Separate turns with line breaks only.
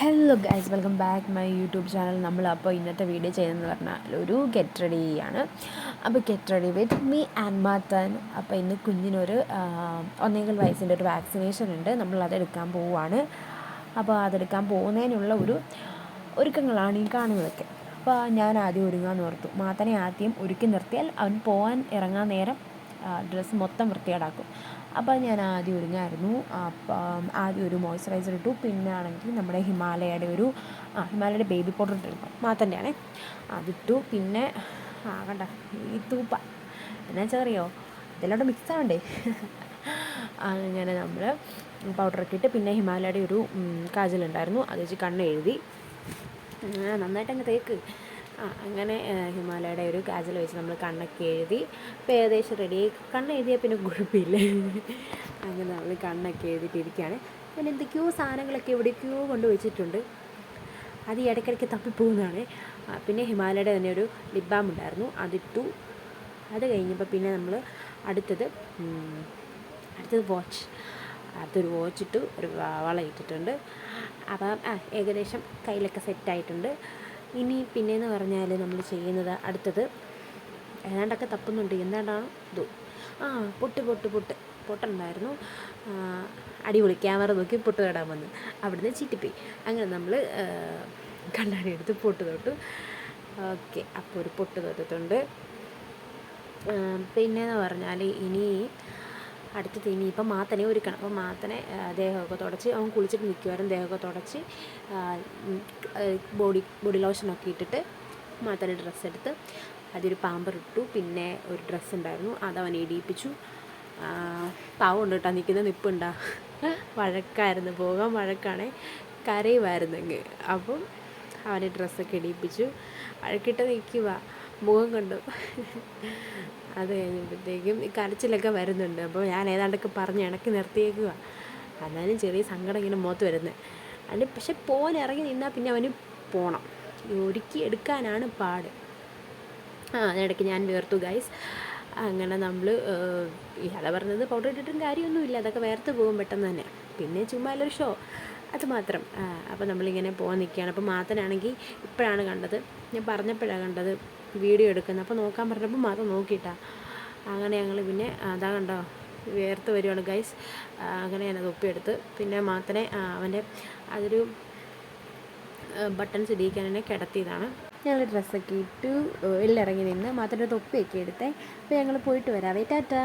Hello guys, welcome back my YouTube channel. നമ്മളപ്പോൾ ഇന്നത്തെ video ചെയ്യുന്നതെന്ന് പറഞ്ഞാൽ ഒരു ഗെറ്റ് റെഡി ആണ്. അപ്പോൾ get ready with me and Mathan. അപ്പോൾ ഇന്ന് കുഞ്ഞിനൊരു 1.25 വയസ്സിൻ്റെ ഒരു വാക്സിനേഷൻ ഉണ്ട്. നമ്മളതെടുക്കാൻ പോവുകയാണ്. അപ്പോൾ അതെടുക്കാൻ പോകുന്നതിനുള്ള ഒരുക്കങ്ങളാണ് ഈ കാണുന്നതൊക്കെ. അപ്പോൾ ഞാൻ ആദ്യം ഒരുങ്ങാമെന്ന് ഓർത്തു. മാത്തനെ ആദ്യം ഒരുക്കി നിർത്തിയാൽ അവൻ പോകാൻ ഇറങ്ങാൻ നേരം ഡ്രസ്സ് മൊത്തം വൃത്തികേടാക്കും. അപ്പോൾ ഞാൻ ആദ്യം ഒരുങ്ങായിരുന്നു. അപ്പം ആദ്യം ഒരു മോയ്സ്ചറൈസർ ഇട്ടു. പിന്നെ ആണെങ്കിൽ നമ്മുടെ ഹിമാലയയുടെ ബേബി പൗഡർ ഇട്ടിരുന്നു, മാത്തൻ്റെ ആണേ, അതിട്ടു. പിന്നെ കണ്ട ഈ തൂപ്പ എന്നാ ചെറിയോ ഇതെല്ലാം മിക്സ് ആവണ്ടേ. അങ്ങനെ നമ്മൾ പൗഡറൊക്കെ ഇട്ട് പിന്നെ ഹിമാലയയുടെ ഒരു കാജലുണ്ടായിരുന്നു, അത് വെച്ച് കണ്ണ് എഴുതി. നന്നായിട്ടങ്ങ് തേക്ക്. അങ്ങനെ ഹിമാലയയുടെ ഒരു കാജൽ വെച്ച് നമ്മൾ കണ്ണൊക്കെ എഴുതി. ഇപ്പോൾ ഏകദേശം റെഡിയായി. കണ്ണ് എഴുതിയാൽ പിന്നെ കുഴപ്പമില്ല. അങ്ങനെ നമ്മൾ കണ്ണൊക്കെ എഴുതിയിട്ടിരിക്കുകയാണ്. പിന്നെ എന്തൊക്കെയോ സാധനങ്ങളൊക്കെ എവിടേക്കോ കൊണ്ട് വെച്ചിട്ടുണ്ട്, അത് ഈ ഇടയ്ക്കിടയ്ക്ക് തപ്പിപ്പോകുന്നതാണ്. പിന്നെ ഹിമാലയയുടെ തന്നെ ഒരു ലിപ് ബാം ഉണ്ടായിരുന്നു, അതിട്ടു. അത് കഴിഞ്ഞപ്പോൾ പിന്നെ നമ്മൾ അടുത്തത് അടുത്തൊരു വാച്ച് ഇട്ടു, ഒരു വള ഇട്ടിട്ടുണ്ട്. അപ്പം ഏകദേശം കയ്യിലൊക്കെ സെറ്റായിട്ടുണ്ട്. ഇനി പിന്നെയെന്ന് പറഞ്ഞാൽ നമ്മൾ ചെയ്യുന്നത് അടുത്തത് ഏതാണ്ടൊക്കെ തപ്പുന്നുണ്ട്. എന്താണ്ടാണ് ഇത്? പൊട്ടുണ്ടായിരുന്നു. അടിപൊളി. ക്യാമറ നോക്കി പൊട്ട് തൊടാൻ വന്നു, അവിടുന്ന് ചീറ്റിപ്പോയി. അങ്ങനെ നമ്മൾ കണ്ണാടി എടുത്ത് പൊട്ട് തൊട്ടു. ഓക്കെ, അപ്പോൾ ഒരു പൊട്ട് തൊട്ടിട്ടുണ്ട്. പിന്നെയെന്ന് പറഞ്ഞാൽ അടുത്തത് ഇനിയിപ്പം മാത്തനെ ഒരുക്കണം. അപ്പോൾ മാത്തനെ ദേഹമൊക്കെ തുടച്ച്, അവൻ കുളിച്ചിട്ട് നിൽക്കുമായിരുന്നു, ദേഹമൊക്കെ തുടച്ച് ബോഡി ലോഷനൊക്കെ ഇട്ടിട്ട് മാത്തനെ ഡ്രസ്സ് എടുത്ത് അതൊരു പാമ്പർ ഇട്ടു. പിന്നെ ഒരു ഡ്രസ്സ് ഉണ്ടായിരുന്നു, അതവൻ ഇടിയിപ്പിച്ചു. പാവമുണ്ട് കേട്ടോ, നിൽക്കുന്ന നിൽപ്പുണ്ടാ. വഴക്കായിരുന്നു, പോകാൻ വഴക്കാണേ, കരയുമായിരുന്നെങ്കിൽ. അപ്പം അവനെ ഡ്രസ്സൊക്കെ ഇടിയിപ്പിച്ചു. വഴക്കിട്ട് നിൽക്കുക, മുഖം കണ്ടു. അത് കഴിഞ്ഞപ്പോഴത്തേക്കും ഈ കരച്ചിലൊക്കെ വരുന്നുണ്ട്. അപ്പോൾ ഞാൻ ഏതാണ്ടൊക്കെ പറഞ്ഞ് ഇണക്കി നിർത്തിയേക്കുക. എന്നാലും ചെറിയ സങ്കടം ഇങ്ങനെ മുഖത്ത് വരുന്നത്. അതിന് പക്ഷെ പോകാൻ ഇറങ്ങി നിന്നാൽ പിന്നെ അവന് പോകണം, ഒരുക്കി എടുക്കാനാണ് പാട്. അതിനിടയ്ക്ക് ഞാൻ വേർത്തു ഗൈസ്. അങ്ങനെ നമ്മൾ അതാ പറഞ്ഞത്, പൗഡർ ഇട്ടിട്ടും കാര്യമൊന്നുമില്ല, അതൊക്കെ വേർത്ത് പോകും പെട്ടെന്ന് തന്നെ. പിന്നെ ചുമ്മാ ഒരു ഷോ, അത് മാത്രം. അപ്പോൾ നമ്മളിങ്ങനെ പോകാൻ നിൽക്കുകയാണ്. അപ്പോൾ മാത്തനാണെങ്കിൽ ഇപ്പോഴാണ് കണ്ടത്, ഞാൻ പറഞ്ഞപ്പോഴാണ് കണ്ടത് വീഡിയോ എടുക്കുന്നത്. അപ്പോൾ നോക്കാൻ പറഞ്ഞപ്പോൾ മാത്തൻ നോക്കിയിട്ടാ. അങ്ങനെ ഞങ്ങൾ പിന്നെ അതാ കണ്ടോ വേർത്ത് വരുവാണ് ഗൈസ്. അങ്ങനെ ഞാനത് ഒപ്പിയെടുത്ത് പിന്നെ മാത്തനെ അവൻ്റെ അതൊരു ബട്ടൺസ് ഇടിയിക്കാൻ തന്നെ കിടത്തിയതാണ്. ഞങ്ങൾ ഡ്രസ്സൊക്കെ ഇട്ടു, എല്ലാം ഇറങ്ങി നിന്ന് മാത്തൻ്റെ തൊപ്പിയൊക്കെ എടുത്തേ. അപ്പോൾ ഞങ്ങൾ പോയിട്ട് വരാവേ, ടാറ്റാ.